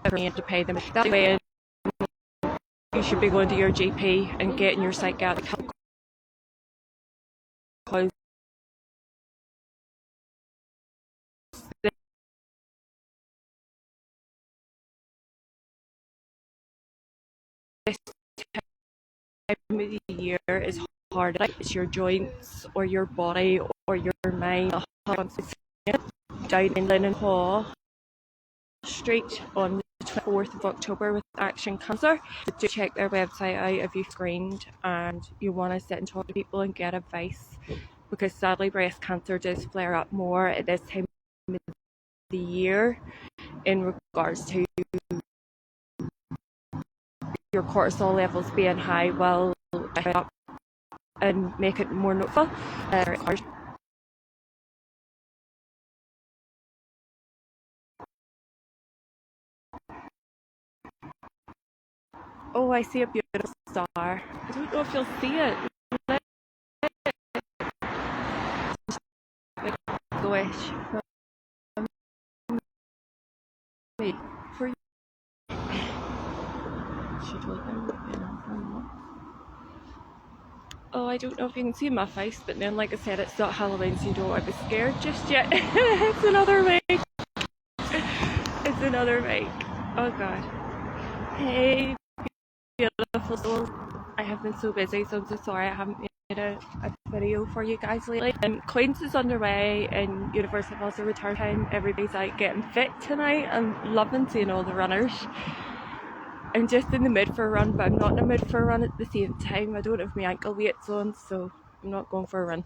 for me to pay them that way. You should be going to your GP and getting your psychiatric help, because this time of the year is hard. Like it's your joints or your body or your mind. Down in Lennon Hall Street on the 24th of October with Action Cancer. Do check their website out if you've screened and you want to sit and talk to people and get advice, because sadly breast cancer does flare up more at this time of the year in regards to your cortisol levels being high will up and make it more noticeable. Oh, I see a beautiful star. I don't know if you'll see it. A wish from me for you. Oh, I don't know if you can see my face, but then, like I said, it's not Halloween, so you don't want to be scared just yet. It's another week. It's another week. Oh God. Hey, beautiful souls. I have been so busy, so I'm so sorry I haven't made a video for you guys lately. Queen's is underway and Universal Falls return time. Everybody's out getting fit tonight. I'm loving seeing all the runners. I'm just in the mood for a run, but I'm not in the mood for a run at the same time. I don't have my ankle weights on, so I'm not going for a run.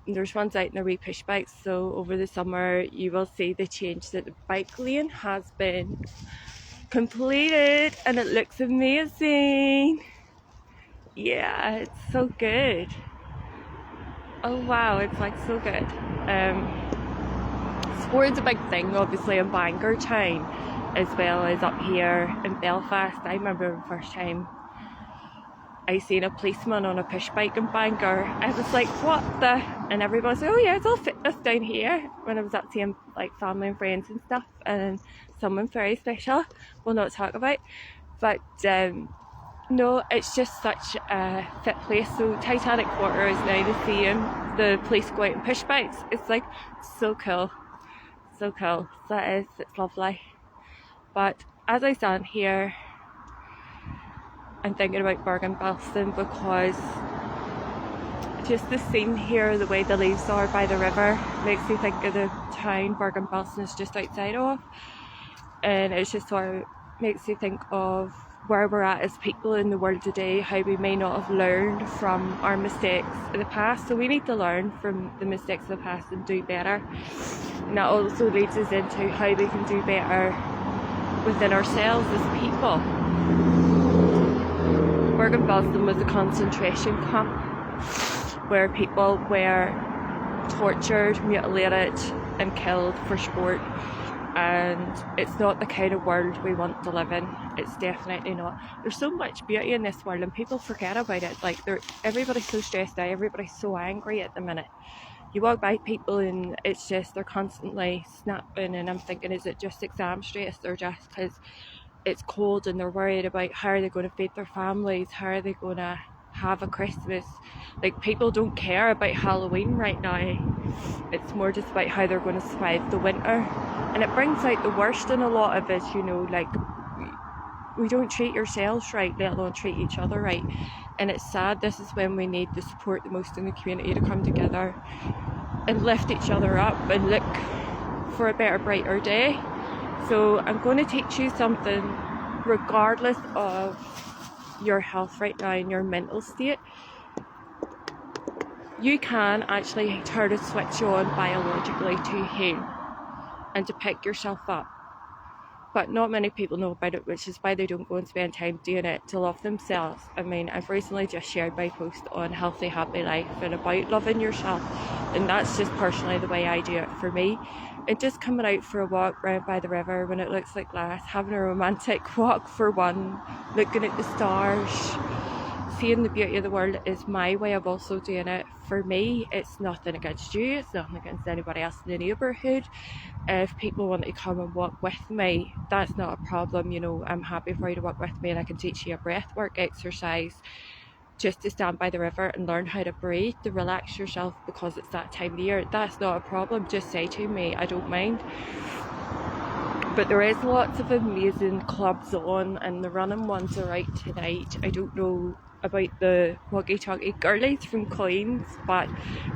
There's ones out in the wee push bikes, so over the summer you will see the change that the bike lane has been completed and it looks amazing. Yeah, it's so good. Oh wow, it's like so good. Sport's a big thing obviously in Bangor town as well as up here in Belfast. I remember the first time I seen a policeman on a push bike in Bangor. I was like, what the? And everybody was like, oh yeah, it's all fitness down here. When I was up seeing like family and friends and stuff, and someone very special we'll not talk about, but no, it's just such a fit place. So Titanic Quarter is now the same. The police go out and push bikes. It's like so cool, so cool. That is, it's lovely. But as I stand here, I'm thinking about Bergen-Belsen, because just the scene here, the way the leaves are by the river, makes me think of the town Bergen-Belsen is just outside of, and it just sort of makes me think of where we're at as people in the world today, how we may not have learned from our mistakes in the past. So we need to learn from the mistakes of the past and do better, and that also leads us into how we can do better within ourselves as people. Bergen-Belsen was a concentration camp where people were tortured, mutilated and killed for sport, and it's not the kind of world we want to live in. It's definitely not. There's so much beauty in this world and people forget about it. Like everybody's so stressed out, everybody's so angry at the minute. You walk by people and it's just they're constantly snapping, and I'm thinking, is it just exam stress or just because it's cold and they're worried about how are they going to feed their families, how are they going to have a Christmas? Like, people don't care about Halloween right now. It's more just about how they're going to survive the winter, and it brings out the worst in a lot of us, you know. Like, we don't treat ourselves right, let alone treat each other right, and it's sad. This is when we need the support the most in the community to come together and lift each other up and look for a better, brighter day. So I'm going to teach you something regardless of your health right now and your mental state. You can actually turn a switch on biologically to heal and to pick yourself up. But not many people know about it, which is why they don't go and spend time doing it to love themselves. I mean, I've recently just shared my post on Healthy Happy Life and about loving yourself, and that's just personally the way I do it for me. And just coming out for a walk round by the river when it looks like glass, having a romantic walk for one, looking at the stars, seeing the beauty of the world is my way of also doing it. For me, it's nothing against you, it's nothing against anybody else in the neighbourhood. If people want to come and walk with me, that's not a problem. You know, I'm happy for you to walk with me, and I can teach you a breathwork exercise just to stand by the river and learn how to breathe, to relax yourself because it's that time of year. That's not a problem. Just say to me, I don't mind. But there is lots of amazing clubs on, and the running ones are out tonight. I don't know about the Walkie Talkie girlies from Queens, but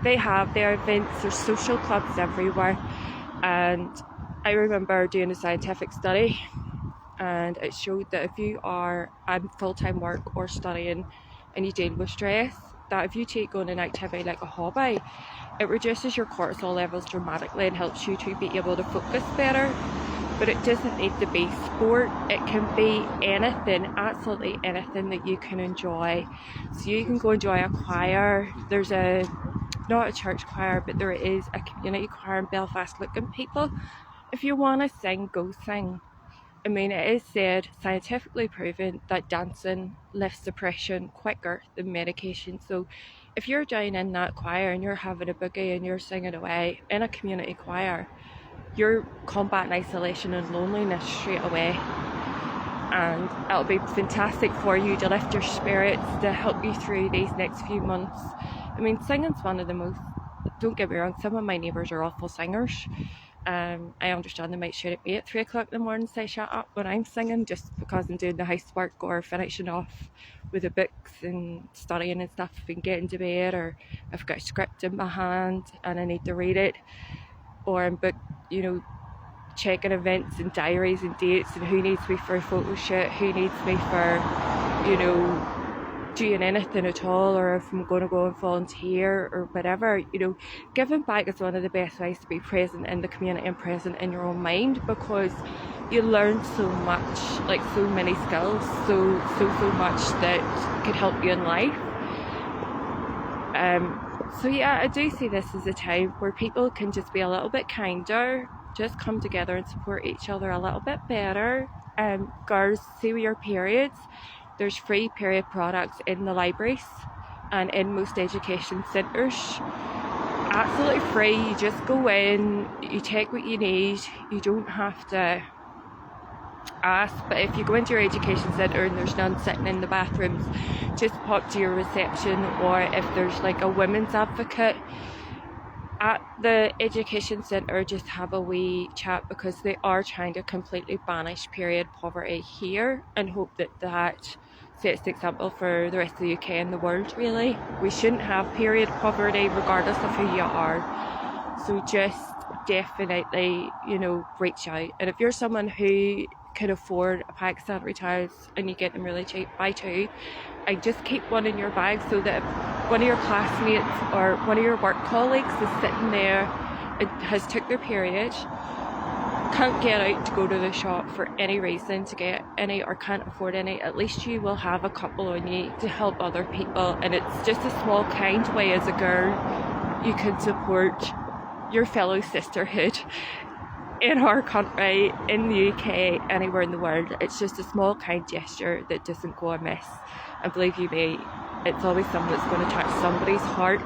they have their events. There's social clubs everywhere. And I remember doing a scientific study, and it showed that if you are in full-time work or studying and you deal with stress, that if you take on an activity like a hobby, it reduces your cortisol levels dramatically and helps you to be able to focus better. But it doesn't need to be sport. It can be anything, absolutely anything that you can enjoy. So you can go enjoy a choir. There's not a church choir, but there is a community choir in Belfast looking people. If you want to sing, go sing. I mean, it is said, scientifically proven, that dancing lifts depression quicker than medication. So if you're down in that choir and you're having a boogie and you're singing away in a community choir, you're combating isolation and loneliness straight away. And it'll be fantastic for you to lift your spirits, to help you through these next few months. I mean, singing's one of the most, don't get me wrong, some of my neighbours are awful singers. I understand they might shout at me at 3 o'clock in the morning and say shut up when I'm singing, just because I'm doing the housework or finishing off with the books and studying and stuff and getting to bed, or I've got a script in my hand and I need to read it, or I'm checking events and diaries and dates and who needs me for a photo shoot, who needs me for, doing anything at all, or if I'm going to go and volunteer or whatever. Giving back is one of the best ways to be present in the community and present in your own mind, because you learn so much, like so many skills, so much that could help you in life. So yeah, I do see this as a time where people can just be a little bit kinder, just come together and support each other a little bit better. Girls, see with your periods, there's free period products in the libraries and in most education centres. Absolutely free. You just go in, you take what you need, you don't have to ask. But if you go into your education centre and there's none sitting in the bathrooms, just pop to your reception, or if there's like a women's advocate at the education centre, just have a wee chat, because they are trying to completely banish period poverty here, and hope that sets the example for the rest of the UK and the world. Really, we shouldn't have period poverty regardless of who you are. So just definitely, reach out. And if you're someone who can afford a pack of sanitary towels and you get them really cheap, buy 2. I just keep one in your bag, so that if one of your classmates or one of your work colleagues is sitting there and has took their period, can't get out to go to the shop for any reason to get any, or can't afford any, at least you will have a couple on you to help other people. And it's just a small kind way as a girl you can support your fellow sisterhood in our country, in the UK, anywhere in the world. It's just a small kind gesture that doesn't go amiss. And believe you me, it's always something that's going to touch somebody's heart.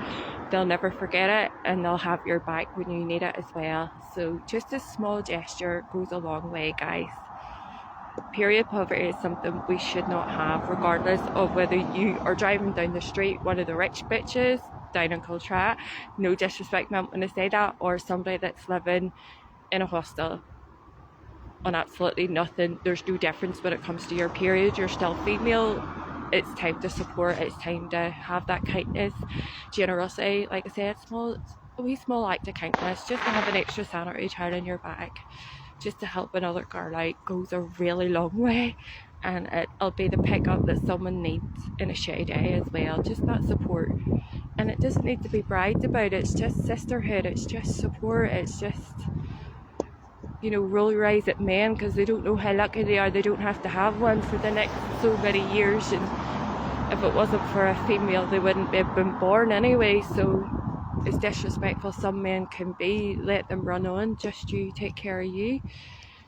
They'll never forget it, and they'll have your back when you need it as well. So just a small gesture goes a long way, guys. Period poverty is something we should not have, regardless of whether you are driving down the street, one of the rich bitches down in Coltrane, no disrespect meant when I say that, or somebody that's living in a hostel on absolutely nothing. There's no difference when it comes to your period. You're still female. It's time to support. It's time to have that kindness, generosity. Like I said, a wee small act of kindness, just to have an extra sanitary towel in your bag, just to help another girl out, goes a really long way. And it'll be the pickup that someone needs in a shitty day as well. Just that support. And it doesn't need to be bragged about. It's just sisterhood. It's just support. It's just, roll your eyes at men because they don't know how lucky they are. They don't have to have one for the next so many years, and if it wasn't for a female they wouldn't have been born anyway. So as disrespectful some men can be, let them run on, just you take care of you.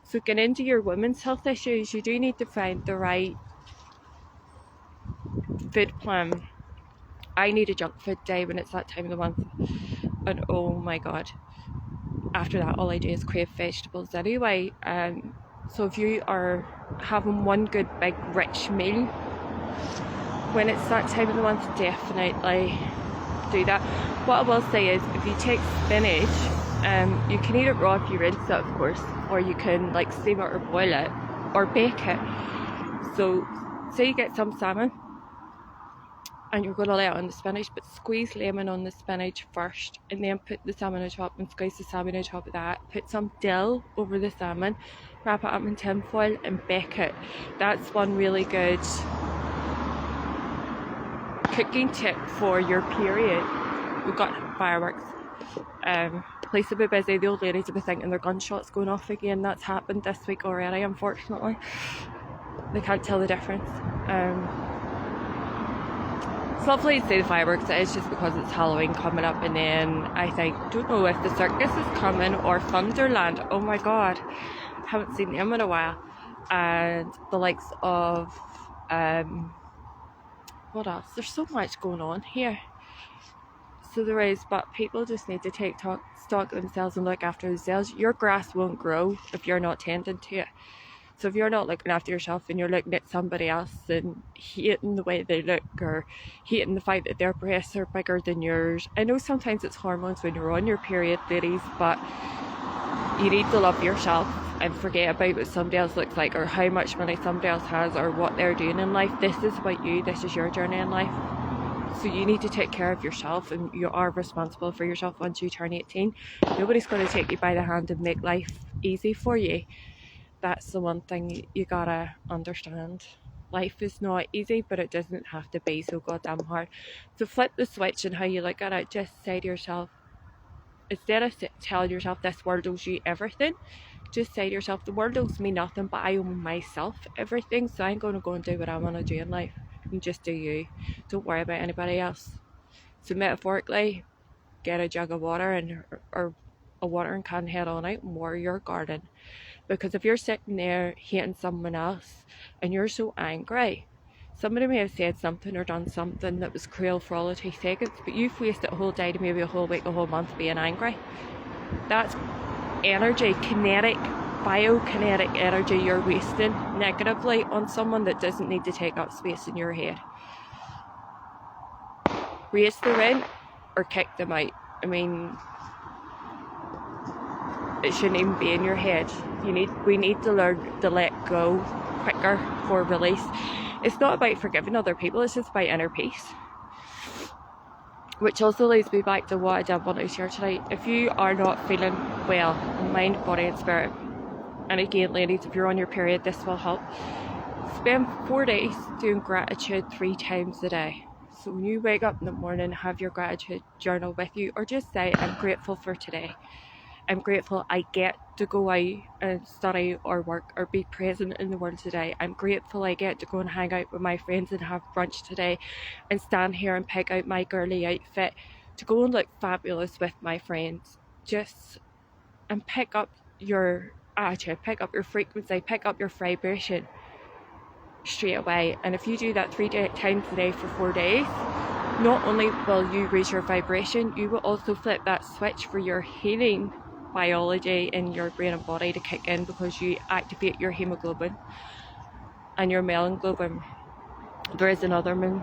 So getting into your women's health issues, you do need to find the right food plan. I need a junk food day when it's that time of the month, and oh my god, after that all I do is crave vegetables anyway. So if you are having one good big rich meal when it's that time of the month, definitely do that. What I will say is, if you take spinach, you can eat it raw if you rinse it, of course, or you can like steam it or boil it or bake it. So say you get some salmon and you're going to lay it on the spinach, but squeeze lemon on the spinach first and then put the salmon on top and squeeze the salmon on top of that. Put some dill over the salmon, wrap it up in tin foil and bake it. That's one really good cooking tip for your period. We've got fireworks. Police will be busy, the old ladies will be thinking their gunshots going off again. That's happened this week already, unfortunately. They can't tell the difference. It's lovely to see the fireworks. It is just because it's Halloween coming up, and then I don't know if the circus is coming or Thunderland. Oh my god, haven't seen them in a while. And the likes of what else? There's so much going on here. So there is, but people just need to take stock of themselves and look after themselves. Your grass won't grow if you're not tending to it. So if you're not looking after yourself and you're looking at somebody else and hating the way they look or hating the fact that their breasts are bigger than yours. I know sometimes it's hormones when you're on your period, ladies, but you need to love yourself and forget about what somebody else looks like or how much money somebody else has or what they're doing in life. This is about you. This is your journey in life. So you need to take care of yourself, and you are responsible for yourself once you turn 18. Nobody's going to take you by the hand and make life easy for you. That's the one thing you gotta understand. Life is not easy, but it doesn't have to be so goddamn hard. So flip the switch in how you look at it. Just say to yourself, instead of telling yourself this world owes you everything, just say to yourself, the world owes me nothing, but I owe myself everything. So I'm going to go and do what I want to do in life. And just do you. Don't worry about anybody else. So metaphorically, get a jug of water or a watering can, head on out and water your garden. Because if you're sitting there hating someone else and you're so angry, somebody may have said something or done something that was cruel for all of 2 seconds, but you've wasted a whole day to maybe a whole week, a whole month being angry. That's energy, biokinetic energy you're wasting negatively on someone that doesn't need to take up space in your head. Raise the rent or kick them out. I mean, it shouldn't even be in your head. We need to learn to let go quicker for release. It's not about forgiving other people, it's just about inner peace. Which also leads me back to what I did want to share tonight. If you are not feeling well in mind, body and spirit, and again ladies, if you're on your period, this will help. Spend 4 days doing gratitude 3 times a day. So when you wake up in the morning, have your gratitude journal with you, or just say, I'm grateful for today. I'm grateful I get to go out and study or work or be present in the world today. I'm grateful I get to go and hang out with my friends and have brunch today and stand here and pick out my girly outfit to go and look fabulous with my friends. And pick up your attitude, pick up your frequency, pick up your vibration straight away. And if you do that 3 times a day for 4 days, not only will you raise your vibration, you will also flip that switch for your healing biology in your brain and body to kick in, because you activate your hemoglobin and your melanin. There is another one.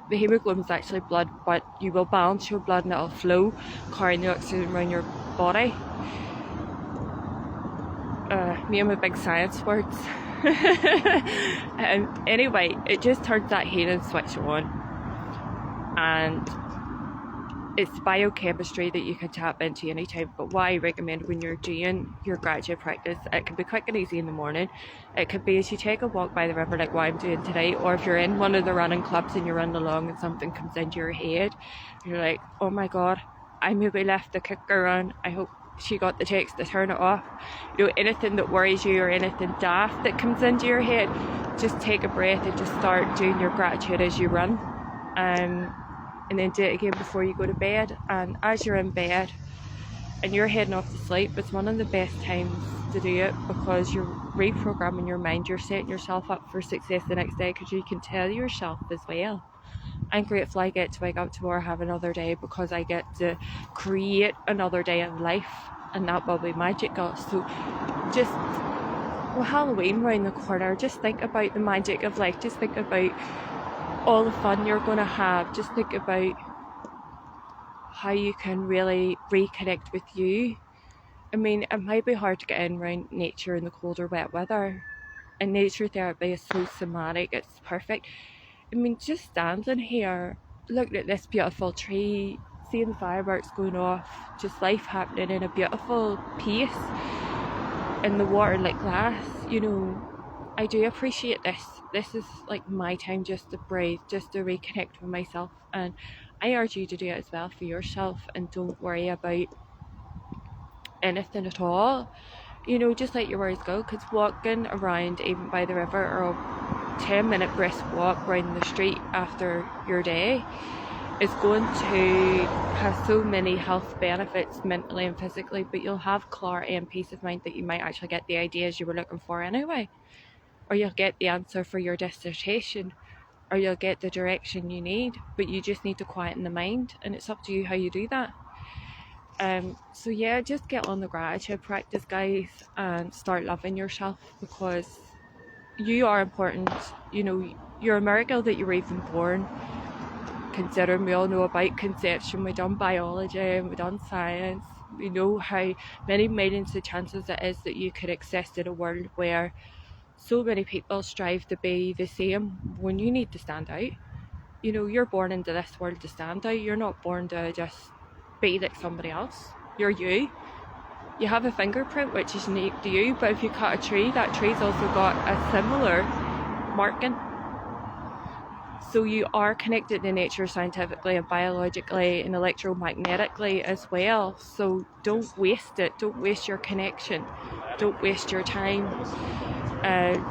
The hemoglobin is actually blood, but you will balance your blood and it'll flow, carrying the oxygen around your body. Me and my big science words. Anyway, it just turns that healing switch on. And it's biochemistry that you can tap into anytime. But what I recommend when you're doing your gratitude practice, it can be quick and easy in the morning. It could be as you take a walk by the river, like what I'm doing today, or if you're in one of the running clubs and you're running along and something comes into your head, you're like, oh my god, I maybe left the cooker on, I hope she got the text to turn it off. You know, anything that worries you or anything daft that comes into your head, just take a breath and just start doing your gratitude as you run. And then do it again before you go to bed. And as you're in bed, and you're heading off to sleep, it's one of the best times to do it, because you're reprogramming your mind, you're setting yourself up for success the next day, because you can tell yourself as well, I'm grateful I get to wake up tomorrow, have another day, because I get to create another day of life, and that will be magical. So just, with Halloween round the corner, just think about the magic of life, just think about all the fun you're going to have, just think about how you can really reconnect with you. I mean, it might be hard to get in around nature in the colder, wet weather, and nature therapy is so somatic, it's perfect. I mean, just standing here, looking at this beautiful tree, seeing the fireworks going off, just life happening in a beautiful pace, and the water like glass, you know, I do appreciate this. This is like my time just to breathe, just to reconnect with myself, and I urge you to do it as well for yourself, and don't worry about anything at all. You know, just let your worries go, because walking around even by the river, or a 10-minute brisk walk around the street after your day, is going to have so many health benefits mentally and physically, but you'll have clarity and peace of mind that you might actually get the ideas you were looking for anyway, or you'll get the answer for your dissertation, or you'll get the direction you need, but you just need to quieten the mind, and it's up to you how you do that. So yeah, just get on the gratitude practice, guys, and start loving yourself, because you are important. You know, you're a miracle that you're even born, considering we all know about conception. We've done biology and we've done science. We know how many millions of chances it is that you could exist in a world where so many people strive to be the same, when you need to stand out. You know, you're born into this world to stand out. You're not born to just be like somebody else. You're you. You have a fingerprint which is unique to you, but if you cut a tree, that tree's also got a similar marking. So you are connected to nature scientifically and biologically and electromagnetically as well. So don't waste it. Don't waste your connection. Don't waste your time.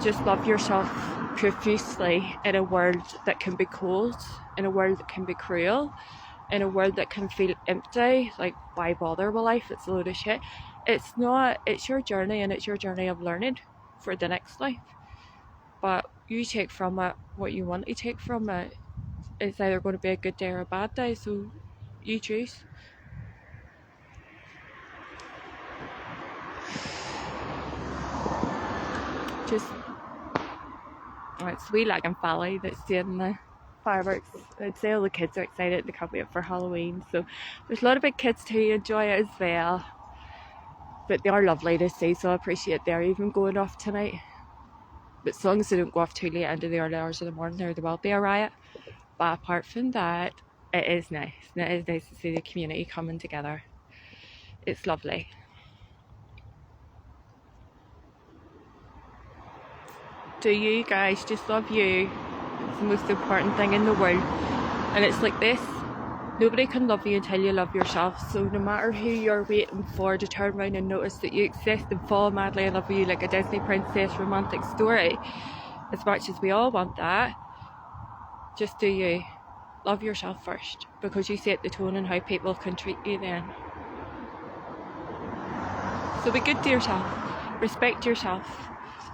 Just love yourself profusely in a world that can be cold, in a world that can be cruel, in a world that can feel empty. Like, why bother with life? It's a load of shit. It's not. It's your journey, and it's your journey of learning for the next life. But you take from it what you want to take from it. It's either going to be a good day or a bad day, so you choose. Just, it's wee Lagan Valley that's doing the fireworks. I'd say all the kids are excited, they can't wait for Halloween, so there's a lot of big kids too enjoy it as well, but they are lovely to see, so I appreciate they're even going off tonight. But as long as they don't go off too late into the early hours of the morning, there will be a riot. But apart from that, it is nice. And it is nice to see the community coming together. It's lovely. Do you guys just love you? It's the most important thing in the world. And it's like this. Nobody can love you until you love yourself. So no matter who you're waiting for to turn around and notice that you exist and fall madly in love with you like a Disney princess romantic story, as much as we all want that, just do you. Love yourself first, because you set the tone on how people can treat you then. So be good to yourself. Respect yourself.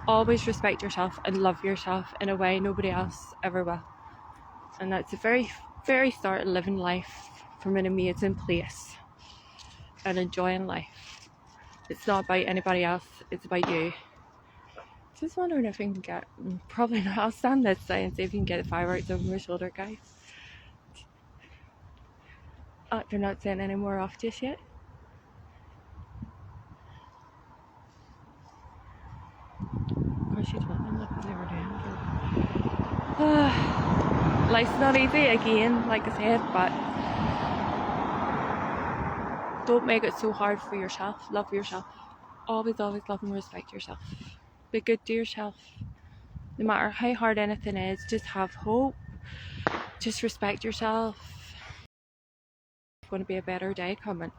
Always respect yourself and love yourself in a way nobody else ever will. And that's the very, very start of living life from an amazing place and enjoying life. It's not about anybody else, it's about you. Just wondering if I can get, probably not, I'll stand this side and see if you can get the fireworks over my shoulder, guys. They're not setting any more off just yet. Of course you told them what they were doing. Life's not easy again, like I said, but don't make it so hard for yourself. Love yourself. Always, always love and respect yourself. Be good to yourself. No matter how hard anything is, just have hope. Just respect yourself. It's going to be a better day coming.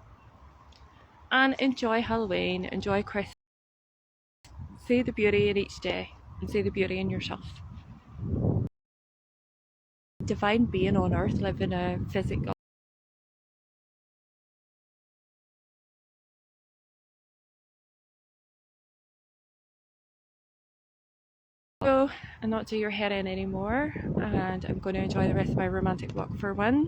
And enjoy Halloween, enjoy Christmas. See the beauty in each day and see the beauty in yourself. Divine being on earth, living a physical go and not do your head in anymore, and I'm going to enjoy the rest of my romantic walk for one.